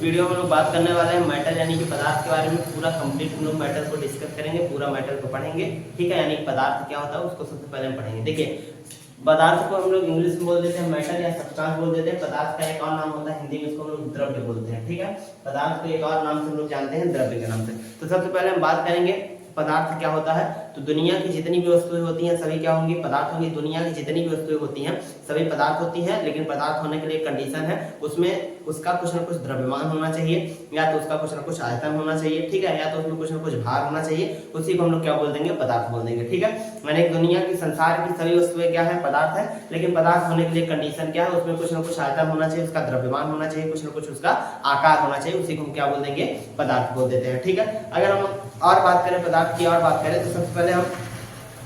Video में हम लोग बात करने वाले हैं मैटर यानी कि पदार्थ के बारे में। पूरा कंप्लीट हम लोग मैटर को डिस्कस करेंगे, पूरा मैटर को पढ़ेंगे, ठीक है। यानी पदार्थ क्या होता है उसको सबसे पहले हम पढ़ेंगे। देखिए, पदार्थ को हम लोग इंग्लिश में बोल देते हैं मैटर या सब्सटेंस बोल देते हैं। पदार्थ का एक और नाम होता है हिंदी में, इसको हम लोग द्रव्य बोलते हैं, ठीक है। पदार्थ को एक और नाम से हम लोग जानते हैं द्रव्य के नाम से। तो सबसे पहले हम बात करेंगे पदार्थ क्या होता है। तो दुनिया की जितनी भी वस्तुएं होती हैं सभी क्या होंगी, पदार्थ होंगी। दुनिया की जितनी भी वस्तुएं होती हैं सभी पदार्थ होती हैं, लेकिन पदार्थ होने के लिए कंडीशन है, उसमें उसका कुछ ना कुछ द्रव्यमान होना चाहिए, या तो उसका कुछ ना कुछ आयतन होना चाहिए, ठीक है, या तो उसमें कुछ ना कुछ भार होना चाहिए। उसी को हम लोग क्या बोल देंगे, पदार्थ बोल देंगे, ठीक है। मैंने दुनिया की संसार की सभी वस्तुएं क्या है, पदार्थ है, लेकिन पदार्थ होने के लिए कंडीशन क्या है, उसमें कुछ ना कुछ आयतन होना चाहिए, उसका द्रव्यमान होना चाहिए, कुछ ना कुछ उसका आकार होना चाहिए। उसी को हम क्या बोल देंगे, पदार्थ बोल देते हैं, ठीक है। अगर हम और बात करें पदार्थ की और बात करें तो सबसे पहले हम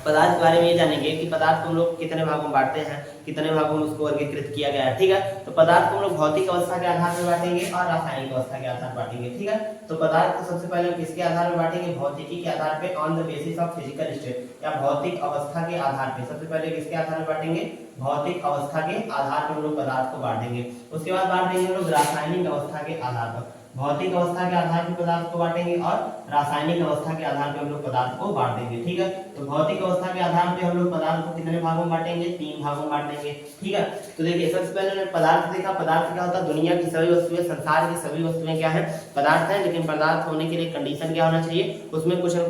पदार्थ के बारे में ये जानेंगे कि पदार्थ को हम लोग कितने भागों में बांटते हैं, कितने भागों में उसको वर्गीकृत किया गया है, ठीक है। तो पदार्थ को हम लोग भौतिक अवस्था के आधार पर बांटेंगे और रासायनिक अवस्था के आधार पर बांटेंगे, ठीक है। तो पदार्थ को सबसे पहले किसके आधार पर बांटेंगे, भौतिकी के आधार पे, on the basis of physical state, या भौतिक अवस्था के आधार पे। सबसे पहले किसके आधार पर बांटेंगे, भौतिक अवस्था के आधार पर हम लोग पदार्थ को बांटेंगे। उसके बाद बांट देंगे हम लोग रासायनिक अवस्था के आधार पर। भौतिक अवस्था के आधार पर पदार्थ को बांटेंगे और रासायनिक अवस्था के आधार पर हम लोग पदार्थ को बांट देंगे, ठीक है। तो भौतिक अवस्था के आधार पर हम लोग पदार्थ को कितने भागों में बांटेंगे, 3 भागों में बांट देंगे, ठीक है। तो देखिए, सबसे पहले हमने पदार्थ देखा। पदार्थ क्या होता है, दुनिया की सभी वस्तुएं, संसार की सभी वस्तुएं क्या है, पदार्थ है, लेकिन पदार्थ होने के लिए कंडीशन क्या होना चाहिए, उसमें कुछ न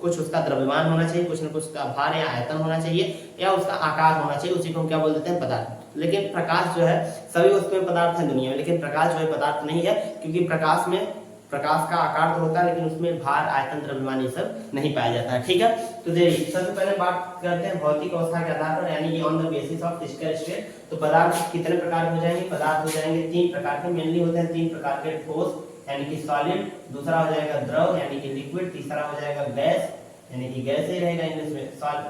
कुछ उसका द्रव्यमान होना चाहिए, कुछ न कुछ उसका भार या आयतन होना चाहिए, या उसका आकार होना चाहिए। उसी को हम क्या बोल देते हैं, पदार्थ। लेकिन प्रकाश जो है, सभी वस्तुएं पदार्थ है दुनिया में, लेकिन प्रकाश जो है पदार्थ नहीं है, क्योंकि प्रकाश का आकार तो होता है, लेकिन उसमें भार, आयतन, द्रव्यमान ये सब नहीं पाया जाता है, ठीक है। तो देखिए, सबसे पहले बात करते हैं भौतिक अवस्था के आधार पर, यानी on the basis of physical state. तो पदार्थ कितने प्रकार हो जाएंगे, पदार्थ हो जाएंगे 3 प्रकार के, मेनली होते हैं 3 प्रकार के, ठोस यानी कि सॉलिड, दूसरा हो जाएगा द्रव यानी कि लिक्विड, तीसरा हो जाएगा गैस यानी कि गैस ही रहेगा इंग्लिश में।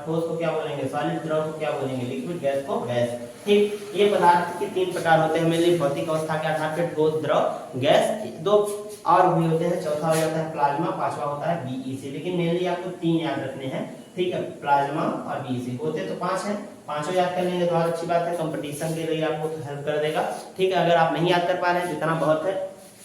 ठोस को क्या बोलेंगे, सॉलिड, द्रव को क्या बोलेंगे, लिक्विड, गैस को गैस, ठीक। ये पदार्थ के 3 प्रकार होते हैं मेनली भौतिक अवस्था के आधार पर, ठोस, द्रव, गैस। 2 और भी होते हैं, चौथा हो जाता है प्लाज्मा, पांचवा होता है बीईसी, लेकिन मेनली आपको 3 याद रखने हैं, ठीक है। प्लाज्मा और बीईसी होते तो 5 हैं, पांचों याद कर लेंगे तो और अच्छी बात है, कंपटीशन के लिए आपको हेल्प कर देगा, ठीक है। अगर आप नहीं याद कर पा रहे हैं तो इतना बहुत है,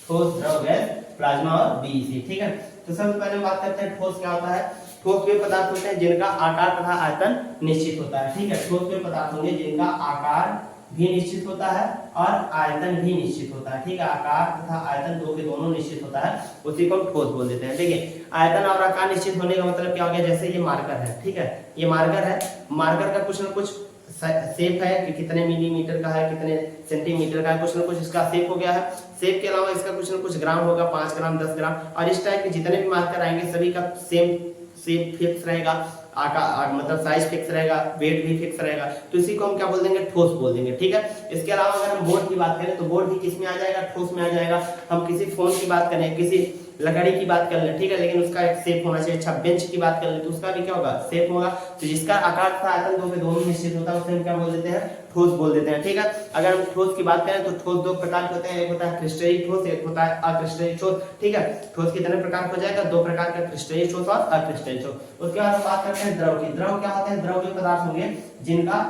ठोस, द्रव, गैस, प्लाज्मा और बीईसी, ठीक है। तो सबसे पहले बात करते हैं ठोस क्या होता है। ठोस वे पदार्थ होते हैं जिनका आकार तथा आयतन निश्चित होता है, ठीक है। ठोस वे पदार्थ होंगे जिनका आकार भी निश्चित होता है और आयतन भी निश्चित होता है, ठीक है। आकार तथा आयतन दोनों निश्चित होता है, उसी को हम ठोस बोल देते हैं। देखिए, आयतन और आकार निश्चित होने का मतलब क्या हो गया, जैसे ये मार्कर है, ठीक है, ये मार्कर है, मार्कर का कुछ ना कुछ शेप है कि कितने मिलीमीटर का है, कितने सेंटीमीटर का है, कुछ ना कुछ इसका शेप हो गया है। शेप के अलावा इसका कुछ ना कुछ ग्राम होगा, 5 ग्राम, 10 ग्राम, और इस टाइप के जितने भी मार्कर आएंगे सभी का सेम शेप फिक्स रहेगा, आकार मतलब साइज फिक्स रहेगा, वेट भी फिक्स रहेगा। तो इसी को हम क्या बोल देंगे, ठोस बोल देंगे, ठीक है। इसके अलावा अगर हम बोर्ड की बात करें तो बोर्ड भी किस में आ जाएगा, ठोस में आ जाएगा। हम किसी फोन की बात करें, किसी लकड़ी की बात कर ले, ठीक है, लेकिन उसका एक शेप होना चाहिए। अच्छा, बेंच की बात कर ले तो उसका भी क्या होगा, शेप होगा। तो जिसका आकार तथा आयतन दोनों निश्चित होता है उसे हम क्या बोल देते हैं, ठोस बोल देते हैं, ठीक है। अगर हम ठोस की बात करें तो ठोस 2 प्रकार के होते हैं, एक होता है क्रिस्टलीय ठोस, एक होता है अक्रिस्टलीय ठोस, ठीक है। ठोस कितने प्रकार हो जाएगा, 2 प्रकार का, क्रिस्टलीय ठोस और अक्रिस्टलीय ठोस। उसके बाद हम बात करते हैं द्रव की। द्रव क्या होते हैं, द्रव वे पदार्थ होंगे जिनका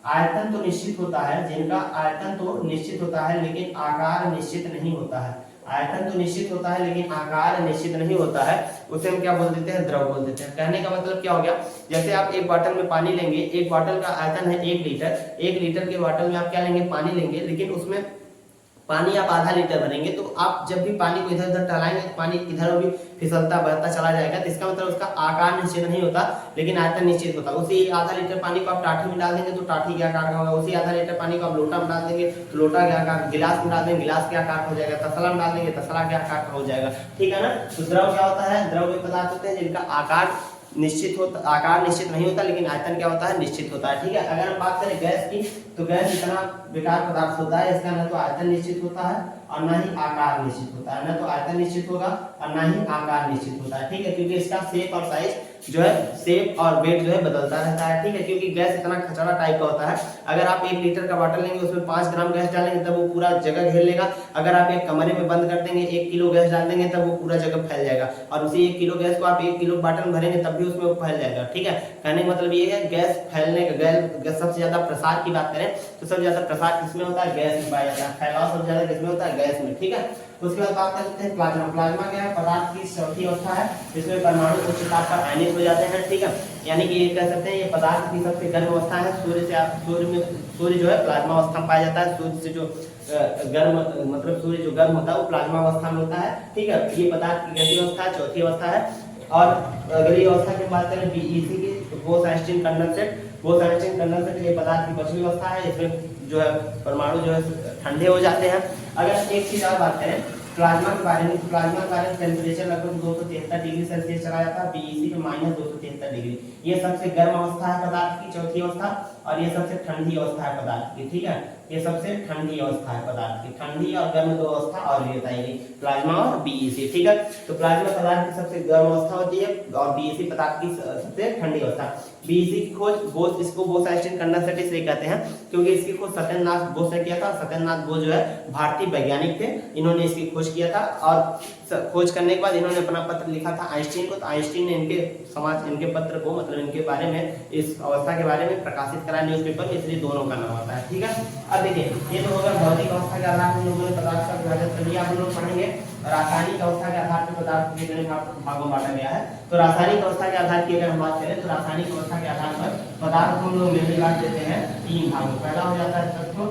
आयतन तो निश्चित होता है, लेकिन आकार निश्चित नहीं होता है। आयतन तो निश्चित होता है लेकिन आकार निश्चित नहीं होता है, उसे हम क्या बोल देते हैं, द्रव बोल देते हैं। कहने का मतलब क्या हो गया, जैसे आप एक बोतल में पानी लेंगे, एक बोतल का आयतन है 1 लीटर, 1 लीटर के बोतल में आप क्या लेंगे, पानी लेंगे, लेकिन उसमें पानी आप आधा लीटर भरेंगे, तो आप जब भी पानी को इधर उधर टहलाएंगे तो पानी इधर भी फिसलता बढ़ता चला जाएगा। तो इसका मतलब उसका आकार निश्चित नहीं होता लेकिन आयतन निश्चित होता है। उसी आधा लीटर पानी को आप टाठी में डाल देंगे तो टाठी के आकार का होगा, उसी आधा लीटर पानी को आप लोटा में डाल देंगे तो लोटा के आकार, गिलास में डाल देंगे गिलास के आकार हो जाएगा, तसला में डाल देंगे तसला के आकार का हो जाएगा, ठीक है ना। तो द्रव क्या होता है, द्रव वे पदार्थ होते हैं जिनका आकार निश्चित नहीं होता लेकिन आयतन क्या होता है, निश्चित होता है, ठीक है। अगर हम बात करें गैस की, तो गैस इतना बेकार पदार्थ होता है, इसका न तो आयतन निश्चित होता है और ना ही आकार निश्चित होता है, न तो आयतन निश्चित होगा और ना ही आकार निश्चित होता है, ठीक है। क्योंकि इसका शेप और साइज जो है, शेप और वेट जो है बदलता रहता है, ठीक है। क्योंकि गैस इतना खचड़ा टाइप का होता है, अगर आप 1 लीटर का बोतल लेंगे उसमें 5 ग्राम गैस डालेंगे तब वो पूरा जगह घेर लेगा। अगर आप एक कमरे में बंद कर देंगे, 1 किलो गैस डाल देंगे तब वो पूरा जगह फैल जाएगा, और उसी 1 किलो गैस को आप 1 किलो बोतल में भरेंगे तब भी उसमें वो फैल जाएगा, ठीक है। कहने का मतलब ये है, गैस फैलने का, गैस सबसे ज्यादा प्रसार की बात करें तो सबसे ज्यादा प्रसार किसमें होता है, गैस में पाया जाता है। फैलाव सबसे ज्यादा किसमें होता है, गैस में, ठीक है। उसके बाद बात करते हैं प्लाज्मा। प्लाज्मा क्या है, पदार्थ की चौथी अवस्था है जिसमें परमाणु उच्च ताप पर आयनित हो जाते हैं, ठीक है। यानी कि ये कह सकते हैं ये पदार्थ की सबसे गर्म अवस्था है। सूर्य जो है प्लाज्मा अवस्था में पाया जाता है। सूर्य से जो गर्म मतलब सूर्य जो गर्म होता है वो प्लाज्मा अवस्था में होता है, ठीक है। ये पदार्थ की कैसी अवस्था है, चौथी अवस्था है। और अगली अवस्था की बात करें बीईसी की, बोस-आइंस्टीन कंडेंसेट। बोस-आइंस्टीन कंडेंसेट ये पदार्थ की पांचवी अवस्था है, इसमें जो है परमाणु जो है ठंडे हो जाते हैं। अगर एक चीज और बात करें प्लाज्मा के बारे में, प्लाज्मा का टेम्परेचर लगभग 273 डिग्री सेल्सियस चला जाता है, बीईसी में -273 डिग्री। ये सबसे गर्म अवस्था है पदार्थ की, चौथी अवस्था, और ये सबसे ठंडी अवस्था है पदार्थ की, ठीक है। ये सबसे ठंडी अवस्था है पदार्थ की, ठंडी और गर्म दो अवस्था और भी बताई गई, प्लाज्मा और बीईसी, ठीक है। तो प्लाज्मा पदार्थ की सबसे गर्म अवस्था होती है और बीईसी पदार्थ की सबसे ठंडी अवस्था। बीईसी की खोज बोस, इसको बोस-आइंस्टीन कंडेंसेट इसलिए कहते हैं क्योंकि इसकी खोज सत्येंद्रनाथ बोस ने किया था। सत्येंद्रनाथ बोस जो है भारतीय वैज्ञानिक थे, इन्होंने इसकी खोज किया था और खोज करने के बाद इन्होंने अपना पत्र लिखा था आइंस्टीन को। तो आइंस्टीन ने इनके पत्र को मतलब इनके बारे में, इस अवस्था के बारे में प्रकाशित करा न्यूज़पेपर में, इसलिए दोनों का नाम आता है, ठीक है। अब देखिए ये तो होगा भौतिक अवस्था के आधार पर लोगों ने पदार्थ का विभाजन कर लिया। हम लोग पढ़ेंगे रासायनिक अवस्था के आधार पर पदार्थ को कितने भागों में बांटा गया है। तो रासायनिक अवस्था के आधार की अगर हम बात करें तो रासायनिक अवस्था के आधार पर पदार्थ को हम लोग मेनली बांट देते हैं तीन भागों। पहला हो जाता है तत्व,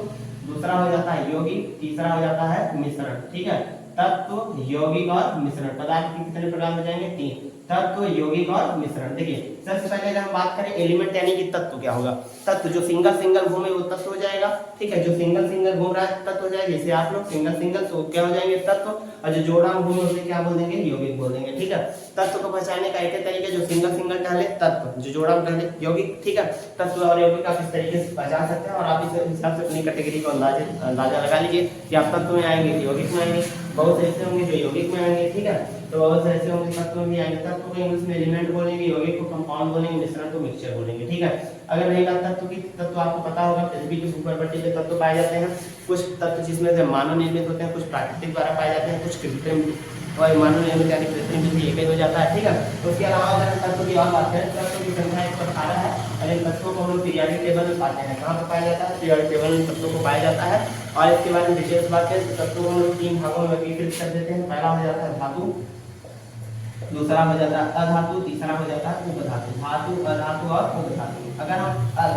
दूसरा हो जाता है यौगिक, तीसरा हो जाता है मिश्रण, ठीक है। तत्व, यौगिक और मिश्रण, पदार्थ के कितने प्रकार हो जाएंगे, तीन, तत्व, यौगिक और मिश्रण। देखिए सबसे पहले जब हम बात करें एलिमेंट यानी कि तत्व क्या होगा, तत्व जो सिंगल घूमे वो तत्व हो जाएगा, ठीक है। जो सिंगल घूम रहा है तत्व हो जाएगा, जैसे आप लोग सिंगल तो क्या हो जाएंगे तत्व, और जो जोड़ा में घूमे उसे क्या बोल देंगे, यौगिक बोल देंगे, ठीक है। तत्व को पहचानने का एक तरीका जो सिंगल टहले तत्व, जो जोड़ा में टहले यौगिक, ठीक है। तत्व और यौगिक आप इस तरीके से पहचान सकते हैं और आप इस हिसाब से अपनी कैटेगरी को अंदाजा लगा लीजिए कि आप तत्व में आएंगे यौगिक में आएंगे, बहुत से ऐसे होंगे जो यौगिक में आएंगे, ठीक है। तो बहुत से ऐसे होंगे तत्व में भी आएंगे, तत्व को इंग्लिश में एलिमेंट बोलेंगे, यौगिक को कंपाउंड बोलेंगे, मिश्रण को मिक्सचर बोलेंगे, ठीक है। अगर रहेगा तत्व आपको पता होगा पृथ्वी की भूप्रकृति में तत्व पाए जाते हैं। कुछ तत्व जिसमें से मानव निर्मित होते हैं, कुछ प्राकृतिक द्वारा पाए जाते हैं, कुछ कृत्रिम और मानव निर्मित यानी कृत्रिम भी एक ही हो जाता है, ठीक है। तो उसके अलावा अगर तत्व की और बात करें, तत्व की संख्या 118 है। अगर तत्वों को हम लोग पीरियोडिक टेबल में पाते हैं, कहाँ पर पाया जाता है, पीरियोडिक टेबल में तत्वों को पाया जाता है। और इसके बारे में डिटेल्स बात करें तो तत्वों को हम लोग तीन भागों में वर्गीकृत कर देते हैं। पहला हो जाता है धातु, दूसरा हो जाता है अधातु, तीसरा हो जाता है उपधातु। धातु, अधातु और उपधातु। अगर हम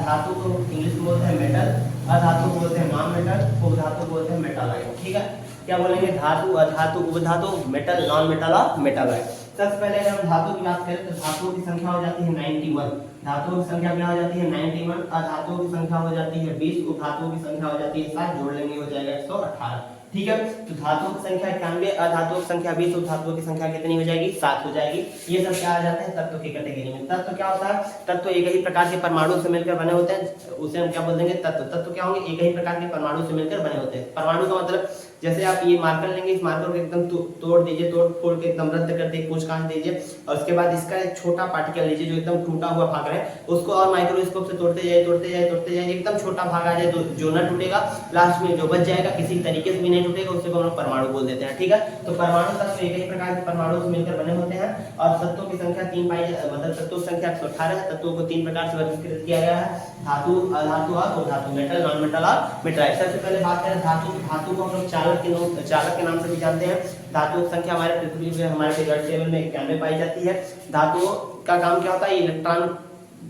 धातु को इंग्लिश में बोलते हैं मेटल, अधातु को बोलते हैं नॉन मेटल, उपधातु को बोलते हैं मेटालॉइड, ठीक है। क्या बोलेंगे, धातु, अधातु, उपधातु, मेटल, नॉन मेटल और मेटालॉइड। सबसे पहले अगर हम धातु की बात करें तो धातुओं की संख्या हो जाती है 91। धातुओं की संख्या क्या हो जाती है 91, अधातुओं की संख्या हो जाती है 20, उपधातुओं की संख्या हो जाती है 7, जोड़ लेंगे हो जाएगा 118, ठीक है। तो धातुओं की संख्या 91, अधातुओं की संख्या 20, उपधातुओं की संख्या कितनी हो जाएगी, 7 हो जाएगी। ये सब क्या आ जाते हैं तत्व की कैटेगरी में। तत्व क्या होता है, तत्व एक ही प्रकार के परमाणु से मिलकर बने होते हैं, उसे हम क्या बोल देंगे तत्व। तत्व क्या होंगे, एक ही प्रकार के परमाणु से मिलकर बने होते हैं। परमाणु का मतलब जैसे आप ये मार्कर लेंगे, इस मार्कर को एकदम तोड़ दीजिए, तोड़ के एकदम रद्द कर दीजिए, कुछ काट दीजिए, और उसके बाद इसका एक छोटा पार्टिकल लीजिए जो एकदम टूटा हुआ भाग है, उसको और माइक्रोस्कोप से तोड़ते जाइए, एकदम छोटा भाग आ जाए तो जो न टूटेगा, लास्ट में जो बच जाएगा किसी तरीके से भी नहीं टूटेगा, उससे हम लोग परमाणु बोल देते हैं, ठीक है। तो परमाणु तत्व एक ही प्रकार के परमाणु से मिलकर बने होते हैं और तत्वों की संख्या 3 पाई, मतलब तत्वों की संख्या 118 है। तत्वों को 3 प्रकार से वर्गीकृत किया गया है, धातु, अधातु और उपधातु, मेटल, नॉन मेटल और मेटालॉइड। सबसे पहले बात करें धातु को हम लोग चालक के नाम से भी जानते हैं। धातुओं की संख्या हमारे पृथ्वी पे हमारे पीरियोडिक टेबल में 91 पाई जाती है। धातुओं का काम क्या होता है, इलेक्ट्रॉन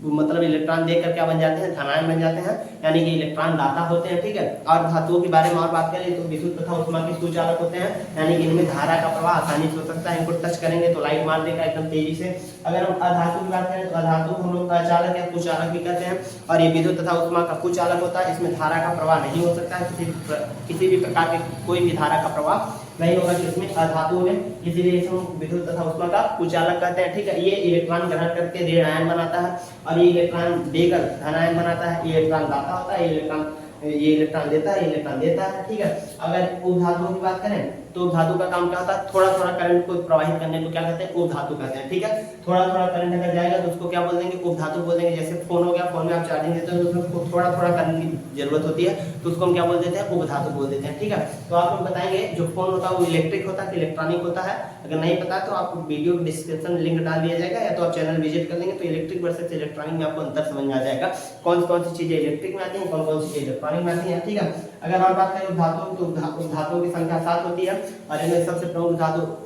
मतलब इलेक्ट्रॉन देकर क्या बन जाते हैं, धनायन बन जाते हैं, यानी कि इलेक्ट्रॉन दाता होते हैं, ठीक है। और धातुओं के बारे में और बात करें तो विद्युत तथा ऊष्मा के सुचालक होते हैं, यानी कि इनमें धारा का प्रवाह आसानी से हो सकता है, इनको टच करेंगे तो लाइट मार देगा एकदम तेजी से। अगर हम अधातु की बात करें तो अधातु हम लोग अचालक या कुचालक भी कहते हैं, और ये विद्युत तथा ऊष्मा का कुचालक होता है। इसमें धारा का प्रवाह नहीं हो सकता है, किसी भी प्रकार के कोई भी धारा का प्रवाह नहीं होगा इसमें अधातु में, इसीलिए इसे विद्युत तथा ऊष्मा का कुचालक कहते हैं, ठीक है। ये इलेक्ट्रॉन ग्रहण करके ऋण आयन बनाता है और ये इलेक्ट्रॉन देकर धन आयन बनाता है। ये इलेक्ट्रॉन दाता होता है, ये इलेक्ट्रॉन देता है, ये इलेक्ट्रॉन देता है, ठीक है। अगर उपधातुओं की बात करें तो धातु का काम क्या होता है, थोड़ा थोड़ा करंट को प्रवाहित करने को क्या कहते हैं, उपधातु कहते हैं, ठीक है। थोड़ा थोड़ा करंट अगर जाएगा तो उसको क्या बोल देंगे, उपधातु बोल देंगे। जैसे फोन हो गया, फोन में आप चार्जिंग देते हैं तो उसमें थोड़ा थोड़ा करंट की जरूरत होती है, तो उसको हम क्या बोल देते हैं, उपधातु बोल देते हैं, ठीक है। तो आप लोग बताएंगे जो फोन होता है वो इलेक्ट्रिक होता है कि इलेक्ट्रॉनिक होता है। अगर नहीं पता तो आपको वीडियो डिस्क्रिप्शन में लिंक डाल दिया जाएगा, या तो आप चैनल विजिट कर लेंगे तो इलेक्ट्रिक वर्सेस इलेक्ट्रॉनिक में आपको अंतर समझ में आ जाएगा, कौन कौन सी चीजें इलेक्ट्रिक में आती है, कौन कौन सी चीजें इलेक्ट्रॉनिक में आती है, ठीक है। अगर और बात करें उपधातु तो उपधातुओं की संख्या 7 होती है और इनमें सबसे प्रमुख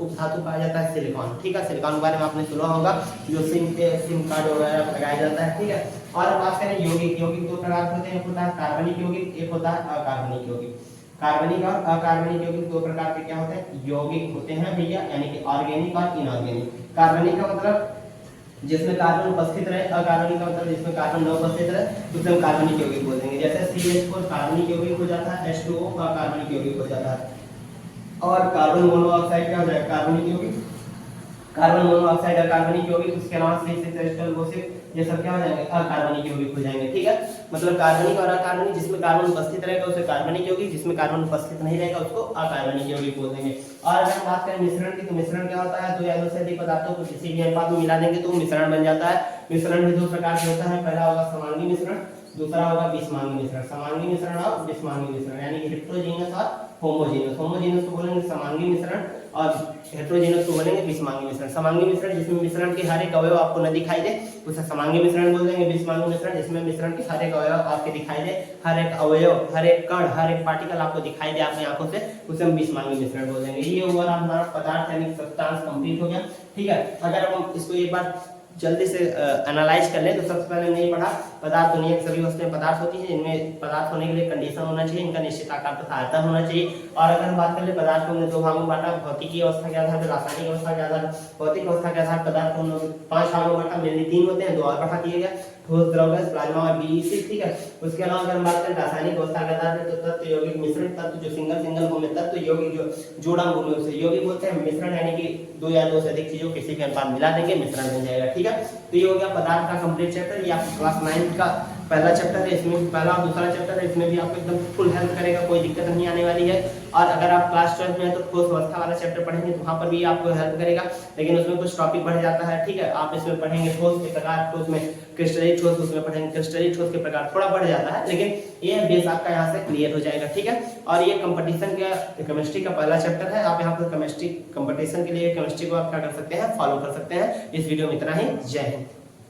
उपधातु पाया जाता है सिलिकॉन। ठीक है, सिलिकॉन के बारे में आपने सुना होगा, जो सिम कार्ड वगैरह लगाया जाता है। ठीक है, और बात करें यौगिक, यौगिक दो प्रकार होते हैं, एक होता है कार्बनिक यौगिक, एक होता है अकार्बनिक यौगिक। कार्बनिक और अकार्बनिक यौगिक दो प्रकार के क्या होते हैं, यौगिक होते हैं भैया, यानी कि ऑर्गेनिक और इनऑर्गेनिक। कार्बनिक का मतलब जिसमें कार्बन उपस्थित रहे, अकार्बनिक का मतलब जिसमें कार्बन न उपस्थित रहे, तो उसे हम कार्बनिक यौगिक बोल देंगे। जैसे CH4 कार्बनिक यौगिक हो जाता है, H2O अकार्बनिक यौगिक हो जाता है। और कार्बन मोनोऑक्साइड क्या हो जाएगा, कार्बनिक यौगिक। कार्बन मोनोऑक्साइड अकार्बनिक यौगिक, उसके अलावा C6H12O6 ये सब क्या हो जाएंगे, अकार्बनिक यौगिक हो जाएंगे। ठीक है, मतलब कार्बनिक और अकार्बनिक, जिसमें कार्बन उपस्थित रहेगा उसे कार्बनिक यौगिक, जिसमें कार्बन उपस्थित नहीं रहेगा उसको अकार्बनिक यौगिक बोल देंगे। और अगर हम बात करें मिश्रण की, तो मिश्रण क्या होता है, दो या दो से अधिक पदार्थों को किसी भी अनुपात में मिला देंगे तो मिश्रण बन जाता है। मिश्रण भी दो प्रकार के होता है, पहला होगा समांगी मिश्रण, दूसरा होगा विषमांगी मिश्रण। समांगी मिश्रण और विषमांगी मिश्रण, यानी कि हेटेरोजेनस और होमोजेनस। होमोजेनस को बोलेंगे समांगी मिश्रण और हेटेरोजेनस को बोलेंगे विषमांगी मिश्रण। समांगी मिश्रण जिसमें मिश्रण के हर एक अवयव आपको न दिखाई दे उसे समांगी मिश्रण बोल देंगे। विषमांगी मिश्रण जिसमें मिश्रण के हर एक अवयव आपके दिखाई दे, हर एक अवयव, हर एक कण, हर एक पार्टिकल आपको दिखाई दे अपनी आंखों से, उसे हम विषमांगी मिश्रण बोल देंगे। ये हुआ हमारा पदार्थ यानी सब्सटेंस कंप्लीट हो गया। ठीक है, अगर हम इसको एक बार जल्दी से एनालाइज कर ले तो सबसे पहले हमने ये पढ़ा, पदार्थ दुनिया की सभी वस्तुएं पदार्थ होती हैं, इनमें पदार्थ होने के लिए कंडीशन होना चाहिए, इनका निश्चित आकार तथा आयतन होना चाहिए। और अगर हम बात कर ले पदार्थ को हमने दो भागों में बांटा, भौतिकी अवस्था के आधार पर, रासायनिक अवस्था के आधार पर। भौतिक अवस्था के आधार पर पदार्थ को हमने 5 भागों में बांटा, मेनली 3 होते हैं, 2 और बढ़ा दिए गए, ठोस, द्रव, गैस, प्लाज्मा और BEC। ठीक है, उसके अलावा अगर हम बात करें रासायनिक अवस्था के आधार पर, तो तत्व, यौगिक, मिश्रण। तत्व जो सिंगल फॉर्म में तत्व, यौगिक जो जोड़ा फॉर्म में उसे यौगिक बोलते हैं। मिश्रण यानी कि दो या दो से अधिक चीजों किसी भी अनुपात मिला देंगे, मिश्रण बन जाएगा। ठीक है, तो ये हो गया पदार्थ का कंप्लीट चैप्टर। ये आपका क्लास 9 का पहला चैप्टर है, इसमें पहला और दूसरा चैप्टर है, इसमें भी आपको एकदम फुल हेल्प करेगा, कोई दिक्कत नहीं आने वाली है। और अगर आप क्लास 12 में हैं तो ठोस अवस्था वाला चैप्टर पढ़ेंगे तो वहां पर भी आपको हेल्प करेगा, लेकिन उसमें कुछ टॉपिक बढ़ जाता है। ठीक है, आप इसमें पढ़ेंगे ठोस के प्रकार, ठोस में क्रिस्टलीय ठोस, उसमें पढ़ेंगे क्रिस्टलीय ठोस के प्रकार, थोड़ा बढ़ जाता है, लेकिन ये बेस आपका यहाँ से क्लियर हो जाएगा। ठीक है, और ये कंपटीशन का केमिस्ट्री का पहला चैप्टर है। आप यहाँ पर केमिस्ट्री कंपटीशन के लिए केमिस्ट्री को आप क्या कर सकते हैं, फॉलो कर सकते हैं। इस वीडियो में इतना ही, जय हिंद।